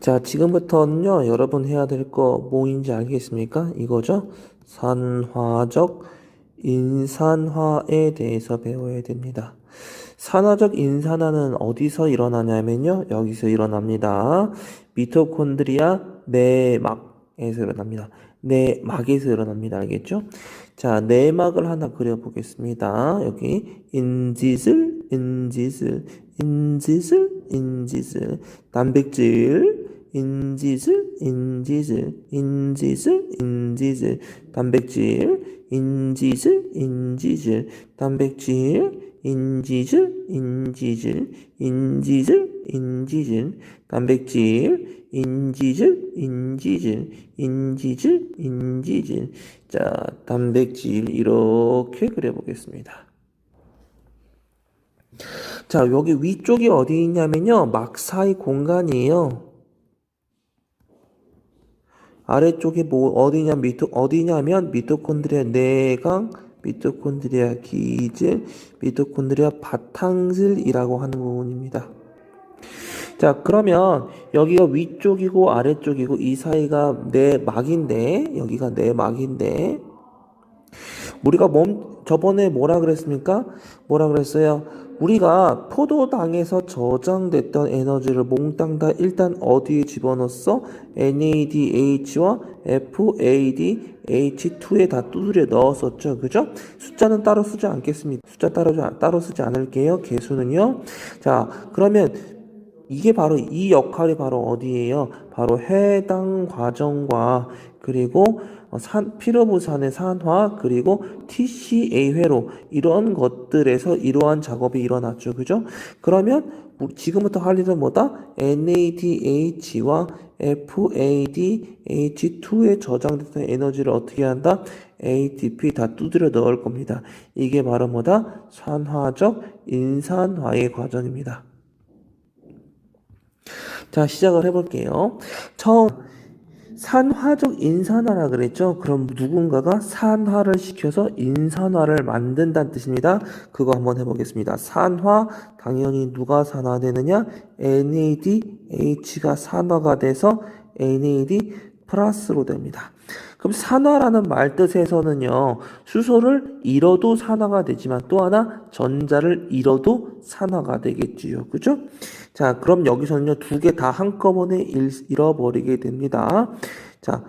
자, 지금부터는요, 여러분 해야 될 거 뭐인지 알겠습니까? 이거죠? 산화적 인산화에 대해서 배워야 됩니다. 산화적 인산화는 어디서 일어나냐면요, 여기서 일어납니다. 미토콘드리아 내막에서 일어납니다. 내막에서 일어납니다. 알겠죠? 자, 내막을 하나 그려보겠습니다. 여기 인지슬, 단백질, 단백질, 단백질, 단백질, 자, 단백질 이렇게 그려보겠습니다. 자, 여기 위쪽이 어디 있냐면요, 막 사이 공간이에요. 아래쪽이 어디냐면 미토콘드리아 내강, 미토콘드리아 기질, 미토콘드리아 바탕질이라고 하는 부분입니다. 자, 그러면 여기가 위쪽이고 아래쪽이고 이 사이가 내막인데, 여기가 내막인데, 우리가 저번에 뭐라 그랬습니까? 뭐라 그랬어요? 우리가 포도당에서 저장됐던 에너지를 몽땅 다 일단 어디에 집어넣었어? NADH와 FADH2에 다 두드려 넣었었죠. 그죠? 숫자는 따로 쓰지 않겠습니다. 숫자 따로 쓰지 않을게요. 개수는요. 자, 그러면 이게 바로 이 역할이 바로 어디예요? 바로 해당 과정과 그리고 피로부산의 산화 그리고 TCA 회로 이런 것들에서 이러한 작업이 일어났죠. 그죠? 그러면 지금부터 할 일은 뭐다? NADH와 FADH2에 저장됐던 에너지를 어떻게 한다? ATP 다 두드려 넣을 겁니다. 이게 바로 뭐다? 산화적 인산화의 과정입니다. 자, 시작을 해볼게요. 처음 산화적 인산화라 그랬죠? 그럼 누군가가 산화를 시켜서 인산화를 만든다는 뜻입니다. 그거 한번 해보겠습니다. 산화, 당연히 누가 산화되느냐? NADH가 산화가 돼서 NAD 플러스로 됩니다. 그럼 산화라는 말 뜻에서는요, 수소를 잃어도 산화가 되지만 또 하나 전자를 잃어도 산화가 되겠지요. 그죠? 자, 그럼 여기서는요, 두 개 다 한꺼번에 잃어버리게 됩니다. 자,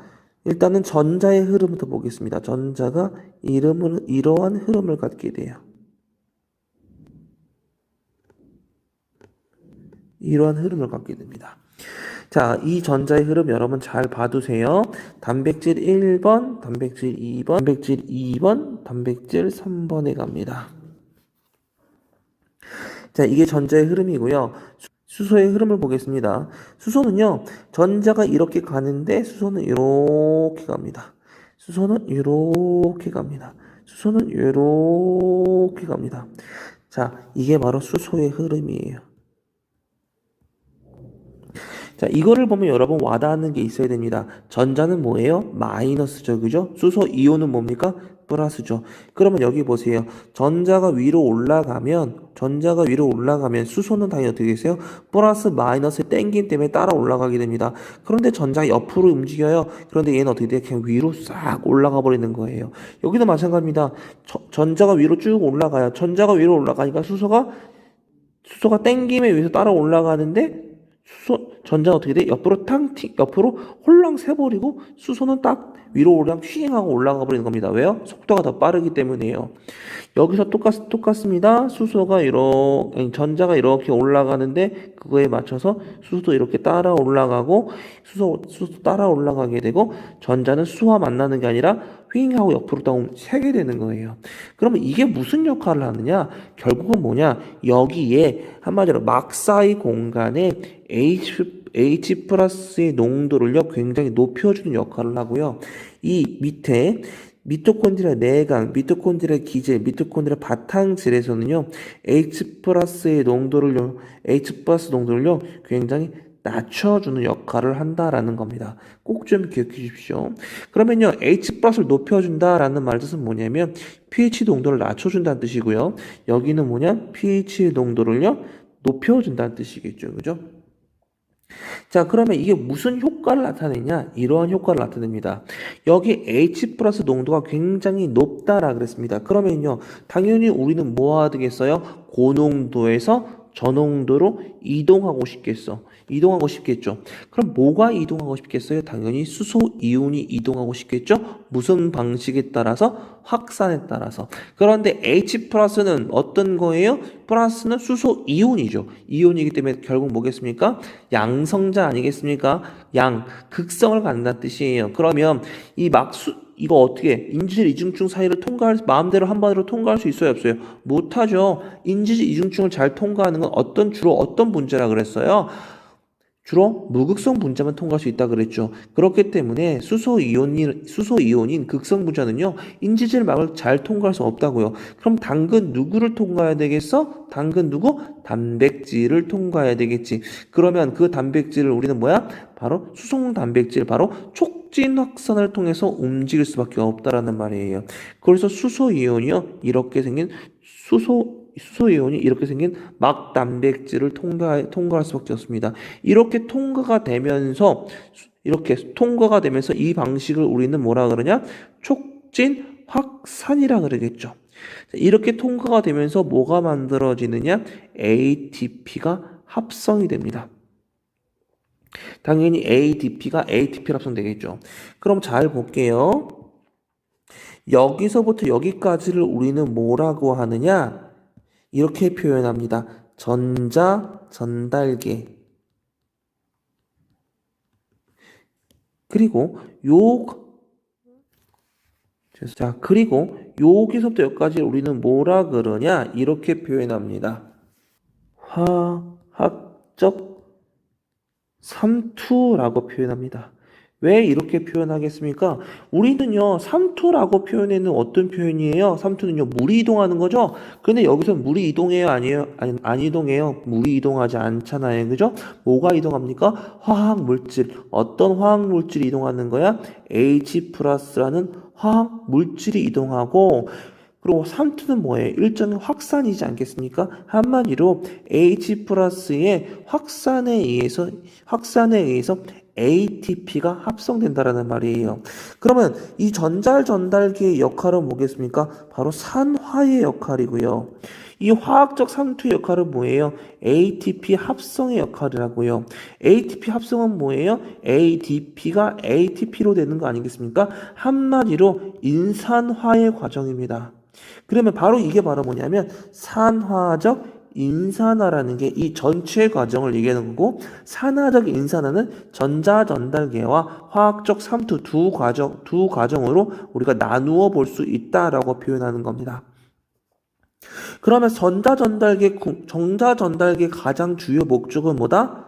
일단은 전자의 흐름부터 보겠습니다. 전자가 이러한 흐름을 갖게 돼요. 이러한 흐름을 갖게 됩니다. 자, 이 전자의 흐름 여러분 잘 봐두세요. 단백질 1번, 단백질 2번, 단백질 2번, 단백질 3번에 갑니다. 자, 이게 전자의 흐름이고요. 수소의 흐름을 보겠습니다. 수소는요, 전자가 이렇게 가는데 수소는 이렇게 갑니다. 수소는 이렇게 갑니다. 수소는 이렇게 갑니다. 자, 이게 바로 수소의 흐름이에요. 자, 이거를 보면 여러분 와닿는 게 있어야 됩니다. 전자는 뭐예요? 마이너스죠. 그죠? 수소 이온은 뭡니까? 플러스죠. 그러면 여기 보세요. 전자가 위로 올라가면 수소는 당연히 어떻게 되세요? 플러스 마이너스의 땡김 때문에 따라 올라가게 됩니다. 그런데 전자가 옆으로 움직여요. 그런데 얘는 어떻게 돼요? 그냥 위로 싹 올라가 버리는 거예요. 여기도 마찬가지입니다. 전자가 위로 쭉 올라가요. 전자가 위로 올라가니까 수소가 땡김에 의해서 따라 올라가는데 전자는 어떻게 돼? 옆으로 홀랑 새버리고 수소는 딱 위로 올라 휘행하고 올라가 버리는 겁니다. 왜요? 속도가 더 빠르기 때문이에요. 여기서 똑같습니다. 전자가 이렇게 올라가는데 그거에 맞춰서 수소도 이렇게 따라 올라가고 수소 따라 올라가게 되고 전자는 수와 만나는 게 아니라 휘잉하고 옆으로 딱 새게 되는 거예요. 그러면 이게 무슨 역할을 하느냐? 결국은 뭐냐? 여기에 한마디로 막사이 공간에 H 플러스의 농도를요 굉장히 높여주는 역할을 하고요. 이 밑에 미토콘드리아 내강, 미토콘드리아 기질, 미토콘드리아 바탕질에서는요 H 플러스 농도를요 굉장히 낮춰주는 역할을 한다라는 겁니다. 꼭 좀 기억해 주십시오. 그러면요, H 플러스를 높여준다라는 말 뜻은 뭐냐면 pH 농도를 낮춰준다는 뜻이고요. 여기는 뭐냐? pH 농도를요 높여준다는 뜻이겠죠, 그죠? 자, 그러면 이게 무슨 효과를 나타내냐? 이러한 효과를 나타냅니다. 여기 H 플러스 농도가 굉장히 높다라 그랬습니다. 그러면요, 당연히 우리는 뭐 해야 되겠어요? 고농도에서 저농도로 이동하고 싶겠어. 이동하고 싶겠죠. 그럼 뭐가 이동하고 싶겠어요? 당연히 수소 이온이 이동하고 싶겠죠? 무슨 방식에 따라서? 확산에 따라서. 그런데 H 플러스는 어떤 거예요? 플러스는 수소 이온이죠. 이온이기 때문에 결국 뭐겠습니까? 양성자 아니겠습니까? 극성을 갖는다는 뜻이에요. 그러면 이거 어떻게 인지질 이중증 사이를 마음대로 한 번으로 통과할 수 있어요, 없어요? 못하죠. 인지질 이중증을 잘 통과하는 건 주로 어떤 분자라 그랬어요? 주로 무극성 분자만 통과할 수 있다 그랬죠. 그렇기 때문에 수소 이온인 극성 분자는요, 인지질 막을 잘 통과할 수 없다고요. 그럼 당근 누구를 통과해야 되겠어? 당근 누구? 단백질을 통과해야 되겠지. 그러면 그 단백질을 우리는 뭐야? 바로 수송 단백질, 바로 촉진 확산을 통해서 움직일 수밖에 없다라는 말이에요. 그래서 수소 이온이 이렇게 생긴 막 단백질을 통과할 수밖에 없습니다. 이렇게 통과가 되면서 이 방식을 우리는 뭐라 그러냐? 촉진 확산이라 그러겠죠. 이렇게 통과가 되면서 뭐가 만들어지느냐? ATP가 합성이 됩니다. 당연히 ADP가 ATP로 합성되겠죠. 그럼 잘 볼게요. 여기서부터 여기까지를 우리는 뭐라고 하느냐? 이렇게 표현합니다. 전자 전달계. 그리고 여기서부터 여기까지 우리는 뭐라 그러냐? 이렇게 표현합니다. 화학적 삼투라고 표현합니다. 왜 이렇게 표현하겠습니까? 우리는요, 삼투라고 표현에는 어떤 표현이에요? 삼투는요, 물이 이동하는 거죠? 근데 여기서 물이 이동해요? 아니에요? 안 이동해요? 물이 이동하지 않잖아요. 그죠? 뭐가 이동합니까? 화학물질. 어떤 화학물질이 이동하는 거야? H 플러스라는 화학물질이 이동하고, 그리고 삼투는 뭐예요? 일종의 확산이지 않겠습니까? 한마디로 H 플러스의 확산에 의해서 ATP가 합성된다라는 말이에요. 그러면 이 전달계의 역할은 뭐겠습니까? 바로 산화의 역할이고요. 이 화학적 삼투의 역할은 뭐예요? ATP 합성의 역할이라고요. ATP 합성은 뭐예요? ADP가 ATP로 되는 거 아니겠습니까? 한마디로 인산화의 과정입니다. 그러면 바로 이게 바로 뭐냐면 산화적 인산화라는 게 이 전체 과정을 얘기하는 거고, 산화적 인산화는 전자 전달계와 화학적 삼투 두 과정으로 우리가 나누어 볼 수 있다라고 표현하는 겁니다. 그러면 전자 전달계 가장 주요 목적은 뭐다?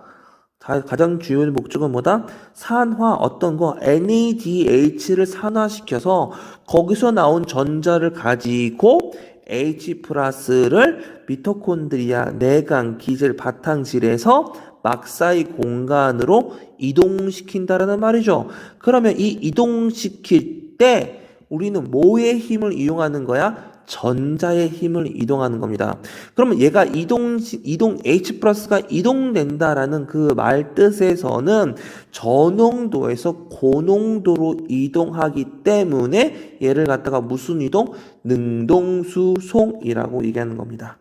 가장 주요 목적은 뭐다? 산화 어떤 거 NADH를 산화시켜서 거기서 나온 전자를 가지고 H 플러스를 미토콘드리아, 내강, 기질, 바탕질에서 막사이 공간으로 이동시킨다라는 말이죠. 그러면 이 이동시킬 때 우리는 뭐의 힘을 이용하는 거야? 전자의 힘을 이동하는 겁니다. 그러면 얘가 H 플러스가 이동된다라는 그 말 뜻에서는 저농도에서 고농도로 이동하기 때문에 얘를 갖다가 무슨 이동? 능동수송이라고 얘기하는 겁니다.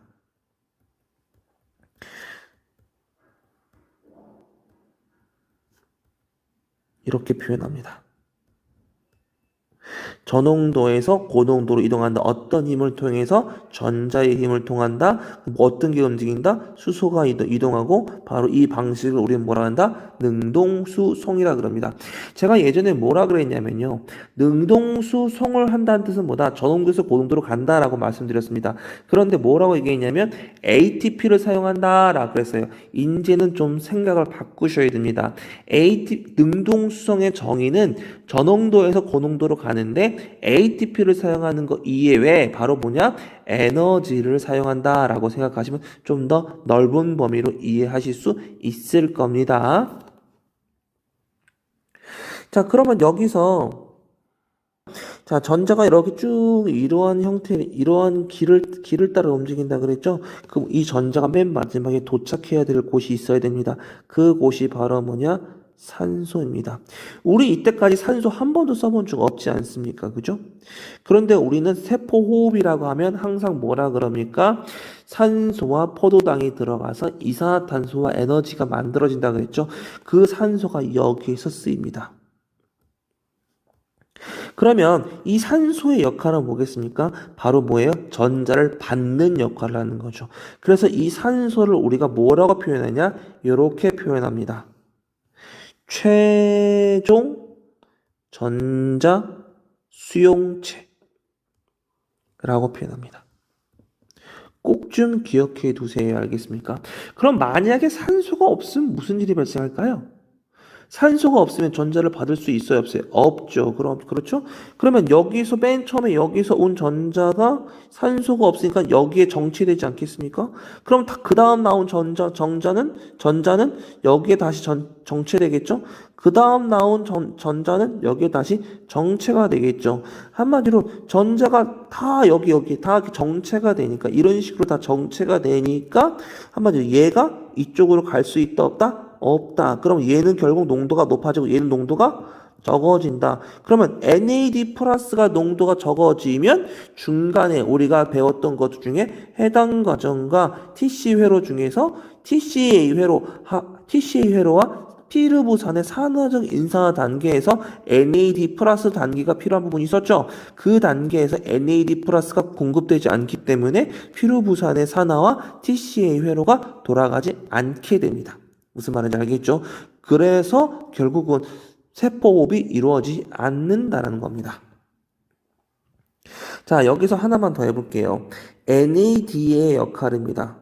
이렇게 표현합니다. 저농도에서 고농도로 이동한다. 어떤 힘을 통해서? 전자의 힘을 통한다. 어떤 게 움직인다? 수소가 이동하고 바로 이 방식을 우리는 뭐라 한다? 능동수송이라 그럽니다. 제가 예전에 뭐라 그랬냐면요. 능동수송을 한다는 뜻은 뭐다? 저농도에서 고농도로 간다라고 말씀드렸습니다. 그런데 뭐라고 얘기했냐면 ATP를 사용한다라고 그랬어요. 이제는 좀 생각을 바꾸셔야 됩니다. 능동수송의 정의는 저농도에서 고농도로 가는데 ATP를 사용하는 거 이외에 바로 뭐냐? 에너지를 사용한다라고 생각하시면 좀 더 넓은 범위로 이해하실 수 있을 겁니다. 자, 그러면 여기서 자, 전자가 이렇게 쭉 이러한 형태, 이러한 길을 따라 움직인다 그랬죠? 그럼 이 전자가 맨 마지막에 도착해야 될 곳이 있어야 됩니다. 그 곳이 바로 뭐냐? 산소입니다. 우리 이때까지 산소 한 번도 써본 적 없지 않습니까? 그죠? 그런데 우리는 세포호흡이라고 하면 항상 뭐라 그럽니까? 산소와 포도당이 들어가서 이산화탄소와 에너지가 만들어진다 그랬죠? 그 산소가 여기에서 쓰입니다. 그러면 이 산소의 역할은 뭐겠습니까? 바로 뭐예요? 전자를 받는 역할을 하는 거죠. 그래서 이 산소를 우리가 뭐라고 표현하냐? 이렇게 표현합니다. 최종 전자 수용체라고 표현합니다. 꼭 좀 기억해 두세요. 알겠습니까? 그럼 만약에 산소가 없으면 무슨 일이 발생할까요? 산소가 없으면 전자를 받을 수 있어요, 없어요? 없죠. 그렇죠? 그러면 여기서 맨 처음에 여기서 온 전자가 산소가 없으니까 여기에 정체되지 않겠습니까? 그럼 그 다음 나온 전자는 여기에 다시 정체되겠죠? 그 다음 나온 전자는 여기에 다시 정체가 되겠죠. 한마디로 전자가 다 여기 다 정체가 되니까 이런 식으로 다 정체가 되니까 한마디로 얘가 이쪽으로 갈 수 있다 없다? 없다. 그럼 얘는 결국 농도가 높아지고 얘는 농도가 적어진다. 그러면 NAD 플러스가 농도가 적어지면 중간에 우리가 배웠던 것 중에 해당 과정과 TC 회로 중에서 TCA 회로와 피르부산의 산화적 인산화 단계에서 NAD 플러스 단계가 필요한 부분이 있었죠. 그 단계에서 NAD 플러스가 공급되지 않기 때문에 피르부산의 산화와 TCA 회로가 돌아가지 않게 됩니다. 무슨 말인지 알겠죠? 그래서 결국은 세포호흡이 이루어지지 않는다라는 겁니다. 자, 여기서 하나만 더 해볼게요. NAD의 역할입니다.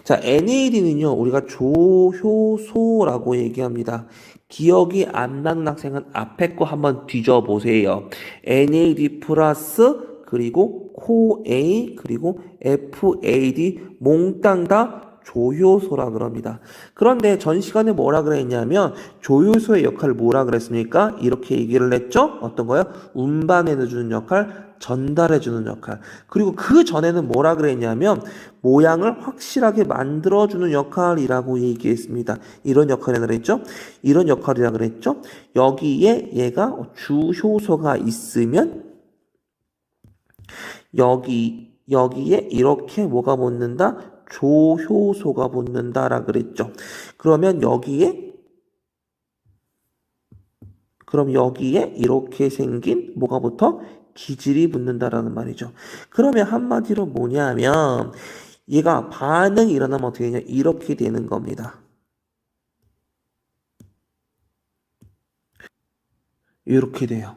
자, NAD는요, 우리가 조효소라고 얘기합니다. 기억이 안 나는 학생은 앞에 거 한번 뒤져보세요. NAD 플러스, 그리고 CoA, 그리고 FAD, 몽땅 다 조효소라 그럽니다. 그런데 전 시간에 뭐라 그랬냐면 조효소의 역할을 뭐라 그랬습니까? 이렇게 얘기를 했죠? 어떤 거요? 운반해주는 역할, 전달해주는 역할. 그리고 그 전에는 뭐라 그랬냐면 모양을 확실하게 만들어주는 역할이라고 얘기했습니다. 이런 역할이라 그랬죠? 이런 역할이라 그랬죠? 여기에 얘가 주효소가 있으면 여기에 이렇게 뭐가 붙는다? 조효소가 붙는다라 그랬죠. 그럼 여기에 이렇게 생긴 뭐가 붙어? 기질이 붙는다라는 말이죠. 그러면 한마디로 뭐냐면 얘가 반응이 일어나면 어떻게 되냐? 이렇게 되는 겁니다. 이렇게 돼요.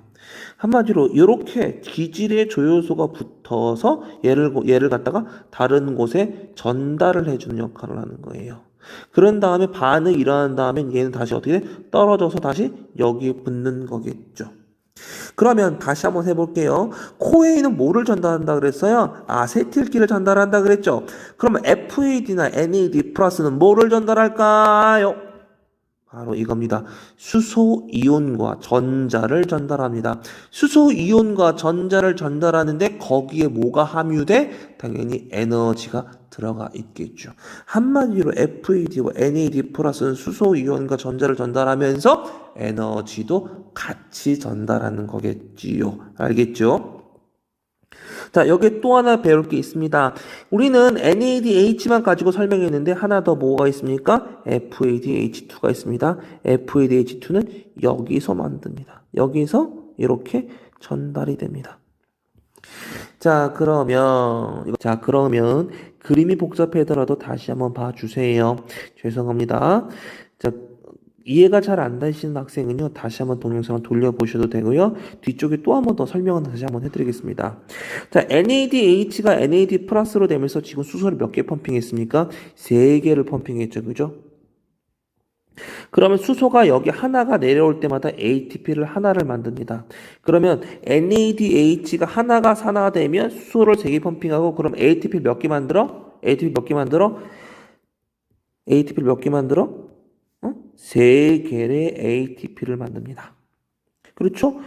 한마디로 이렇게 기질의 조효소가 붙어서 얘를 갖다가 다른 곳에 전달을 해주는 역할을 하는 거예요. 그런 다음에 반응이 일어난 다음에 얘는 다시 어떻게 돼? 떨어져서 다시 여기에 붙는 거겠죠. 그러면 다시 한번 해볼게요. 코에이는 뭐를 전달한다 그랬어요? 아세틸기를 전달한다 그랬죠. 그러면 FAD나 NAD 플러스는 뭐를 전달할까요? 바로 이겁니다. 수소이온과 전자를 전달합니다. 수소이온과 전자를 전달하는데 거기에 뭐가 함유돼? 당연히 에너지가 들어가 있겠죠. 한마디로 FAD와 NAD 플러스는 수소이온과 전자를 전달하면서 에너지도 같이 전달하는 거겠지요. 알겠죠? 자, 여기 또 하나 배울 게 있습니다. 우리는 NADH만 가지고 설명했는데 하나 더 뭐가 있습니까? FADH2가 있습니다. FADH2는 여기서 만듭니다. 여기서 이렇게 전달이 됩니다. 자, 그러면 그림이 복잡하더라도 다시 한번 봐주세요. 죄송합니다. 자, 이해가 잘 안 되시는 학생은요, 다시 한번 동영상을 돌려보셔도 되고요. 뒤쪽에 또 한 번 더 설명을 다시 한번 해드리겠습니다. 자, NADH가 NAD 플러스로 되면서 지금 수소를 몇 개 펌핑했습니까? 3개를 펌핑했죠, 그죠? 그러면 수소가 여기 하나가 내려올 때마다 ATP를 하나를 만듭니다. 그러면 NADH가 하나가 산화되면 수소를 3개 펌핑하고 그럼 ATP 몇 개 만들어? ATP 몇 개 만들어? 3개의 ATP를 만듭니다. 그렇죠?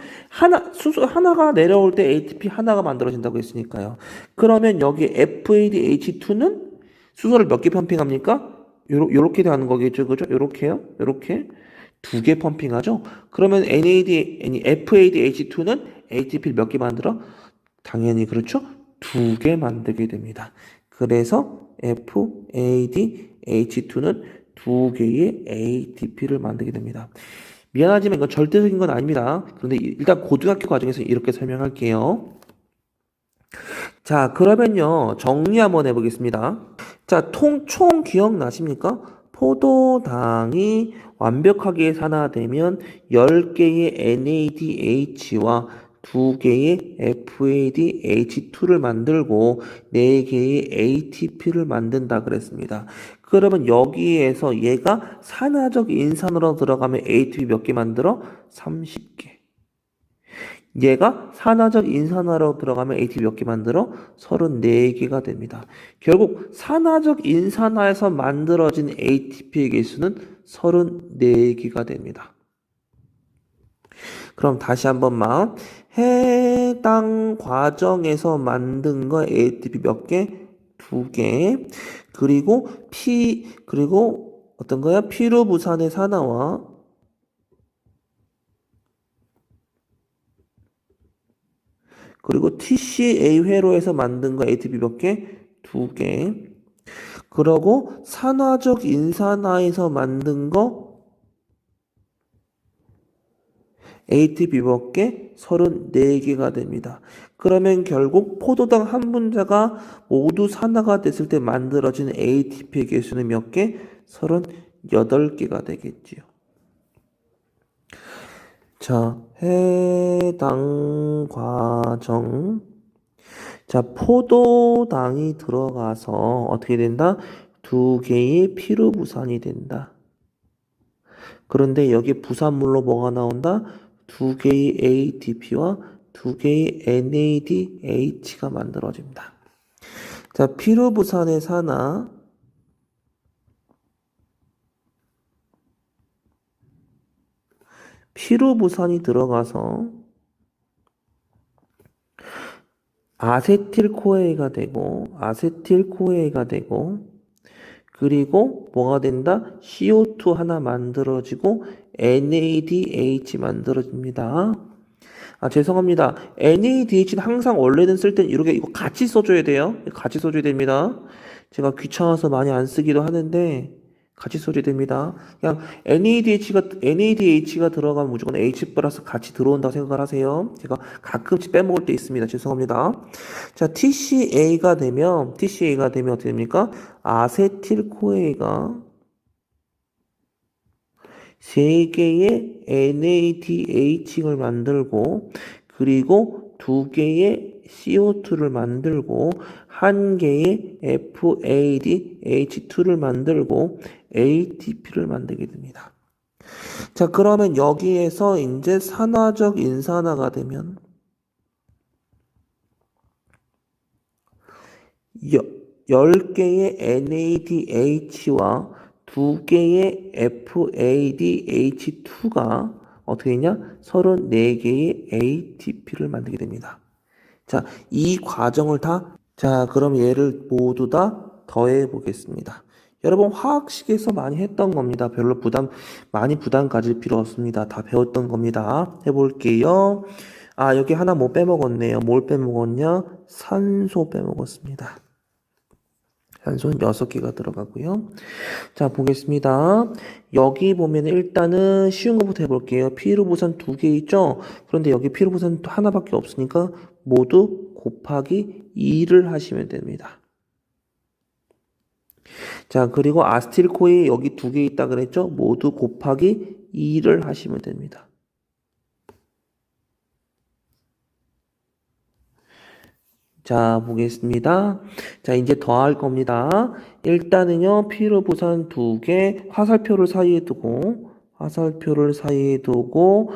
수소 하나가 내려올 때 ATP 하나가 만들어진다고 했으니까요. 그러면 여기 FADH2는 수소를 몇 개 펌핑합니까? 요렇게 되는 거겠죠. 그죠? 요렇게요. 요렇게. 두 개 펌핑하죠? 그러면 FADH2는 ATP를 몇 개 만들어? 당연히 그렇죠? 두 개 만들게 됩니다. 그래서 FADH2는 두 개의 ATP를 만들게 됩니다. 미안하지만 이건 절대적인 건 아닙니다. 그런데 일단 고등학교 과정에서 이렇게 설명할게요. 자, 그러면요. 정리 한번 해보겠습니다. 자, 총 기억나십니까? 포도당이 완벽하게 산화되면 10개의 NADH와 2개의 FADH2를 만들고 4개의 ATP를 만든다 그랬습니다. 그러면 여기에서 얘가 산화적 인산으로 들어가면 ATP 몇 개 만들어? 30개. 얘가 산화적 인산화로 들어가면 ATP 몇 개 만들어? 34개가 됩니다. 결국 산화적 인산화에서 만들어진 ATP의 개수는 34개가 됩니다. 그럼 다시 한 번만. 해당 과정에서 만든 거 ATP 몇 개? 2개. 그리고 어떤 거야? 피루부산의 산화와 그리고 TCA 회로에서 만든 거 ATP 몇 개? 2개. 그러고 산화적 인산화에서 만든 거 ATP 몇 개? 34개가 됩니다. 그러면 결국 포도당 한 분자가 모두 산화가 됐을 때 만들어진 ATP의 개수는 몇 개? 38개가 되겠지요. 자, 해당 과정. 자, 포도당이 들어가서 어떻게 된다? 2개의 피루부산이 된다. 그런데 여기 부산물로 뭐가 나온다? 2개의 ATP와 2개의 NADH가 만들어집니다. 자, 피루부산의 산화. 피루부산이 들어가서 아세틸코에가 되고 그리고 뭐가 된다? CO2 하나 만들어지고 NADH 만들어집니다. 아, 죄송합니다. NADH는 항상 원래는 쓸 땐 이렇게 이거 같이 써줘야 돼요. 같이 써줘야 됩니다. 제가 귀찮아서 많이 안 쓰기도 하는데 같이 써줘야 됩니다. 그냥 NADH가 들어가면 무조건 H 플러스 같이 들어온다고 생각을 하세요. 제가 가끔씩 빼먹을 때 있습니다. 죄송합니다. 자, TCA가 되면 어떻게 됩니까? 아세틸코에가 3개의 NADH를 만들고 그리고 2개의 CO2를 만들고 1개의 FADH2를 만들고 ATP를 만들게 됩니다. 자, 그러면 여기에서 이제 산화적 인산화가 되면 10개의 NADH와 2개의 FADH2가 어떻게 되냐? 34개의 ATP를 만들게 됩니다. 자, 이 과정을 자, 그럼 얘를 모두 다 더해 보겠습니다. 여러분 화학식에서 많이 했던 겁니다. 별로 많이 부담 가질 필요 없습니다. 다 배웠던 겁니다. 해볼게요. 아, 여기 하나 뭐 빼먹었네요. 뭘 빼먹었냐? 산소 빼먹었습니다. 산소는 6개가 들어가고요. 자, 보겠습니다. 여기 보면 일단은 쉬운 것부터 해볼게요. 피루부산 2개 있죠? 그런데 여기 피루부산 하나밖에 없으니까 모두 곱하기 2를 하시면 됩니다. 자, 그리고 아스틸코에 여기 2개 있다 그랬죠? 모두 곱하기 2를 하시면 됩니다. 자, 보겠습니다. 자, 이제 더할 겁니다. 일단은요, 피루부산 2개 화살표를 사이에 두고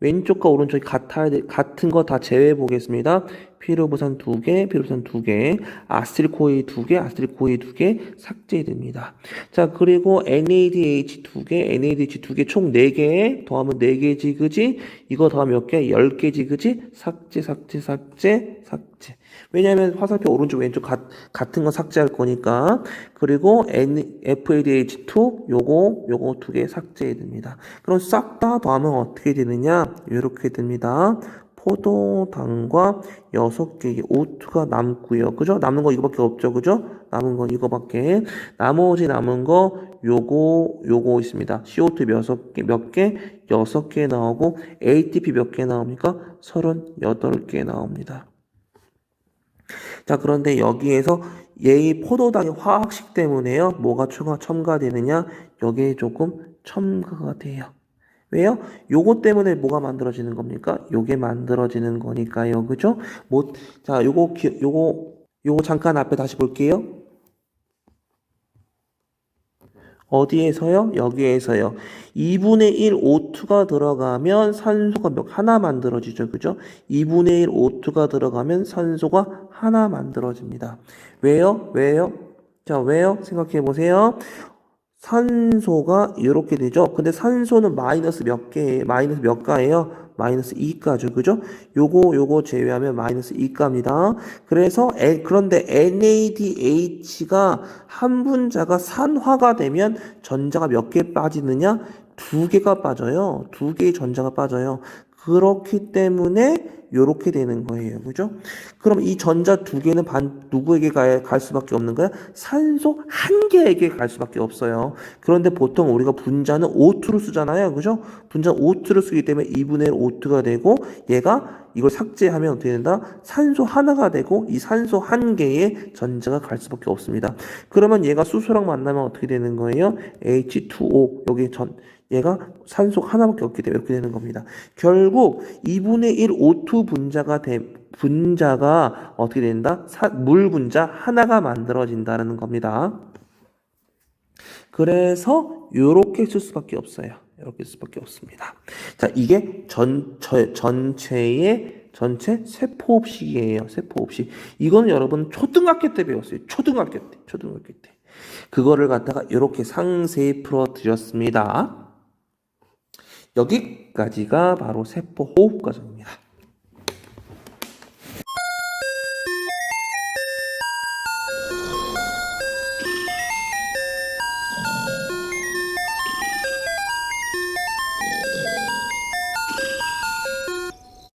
왼쪽과 오른쪽이 같은 거 다 제외해 보겠습니다. 피로부산 2개, 피로부산 2개, 아세틸코이 2개, 아세틸코이 2개 삭제됩니다. 자, 그리고 NADH 2개, NADH 2개 총 4개 더하면 4개지, 그지? 이거 더하면 몇 개? 10개지, 그지? 삭제, 삭제, 삭제, 삭제. 왜냐하면 화살표 오른쪽 왼쪽 같은 거 삭제할 거니까. 그리고 FADH2 요거 2개 삭제해야 됩니다. 그럼 싹 다 더하면 어떻게 되느냐? 이렇게 됩니다. 포도당과 6개의 O2가 남고요. 그죠? 남는 거 이거밖에 없죠. 그죠? 남은 건 이거밖에. 나머지 남은 거 요거 있습니다. CO2 몇 개? 6개 나오고 ATP 몇 개 나옵니까? 38개 나옵니다. 자, 그런데 여기에서 얘의 포도당의 화학식 때문에요. 뭐가 첨가되느냐? 여기에 조금 첨가가 돼요. 왜요? 요거 때문에 뭐가 만들어지는 겁니까? 요게 만들어지는 거니까요. 그죠? 자, 요거 잠깐 앞에 다시 볼게요. 어디에서요? 여기에서요. 2분의 1 O2가 들어가면 산소가 하나 만들어지죠. 그죠? 2분의 1 O2가 들어가면 산소가 하나 만들어집니다. 왜요? 자, 왜요? 생각해 보세요. 산소가 이렇게 되죠. 근데 산소는 마이너스 몇 개예요? 마이너스 몇 가예요? 마이너스 2가죠. 그죠? 요거 제외하면 마이너스 2가입니다. 그래서 그런데 NADH가 한 분자가 산화가 되면 전자가 몇 개 빠지느냐? 2개가 빠져요. 2개의 전자가 빠져요. 그렇기 때문에 요렇게 되는 거예요. 그죠? 그럼 이 전자 2개는 누구에게 갈 수밖에 없는 거야? 산소 1개에게 갈 수밖에 없어요. 그런데 보통 우리가 분자는 O2로 쓰잖아요. 그죠? 분자는 O2로 쓰기 때문에 2분의 1 O2가 되고 얘가 이걸 삭제하면 어떻게 된다? 산소 하나가 되고 이 산소 1개의 전자가 갈 수밖에 없습니다. 그러면 얘가 수소랑 만나면 어떻게 되는 거예요? H2O 여기 얘가 산소 하나밖에 없기 때문에 이렇게 되는 겁니다. 결국 2분의 1 O2 분자가 어떻게 된다? 물 분자 하나가 만들어진다는 겁니다. 그래서 이렇게 쓸 수밖에 없어요. 이렇게 쓸 수밖에 없습니다. 자, 이게 전체 세포흡식이에요. 세포흡식. 이거는 여러분 초등학교 때 배웠어요. 초등학교 때. 그거를 갖다가 이렇게 상세히 풀어드렸습니다. 여기까지가 바로 세포호흡 과정입니다.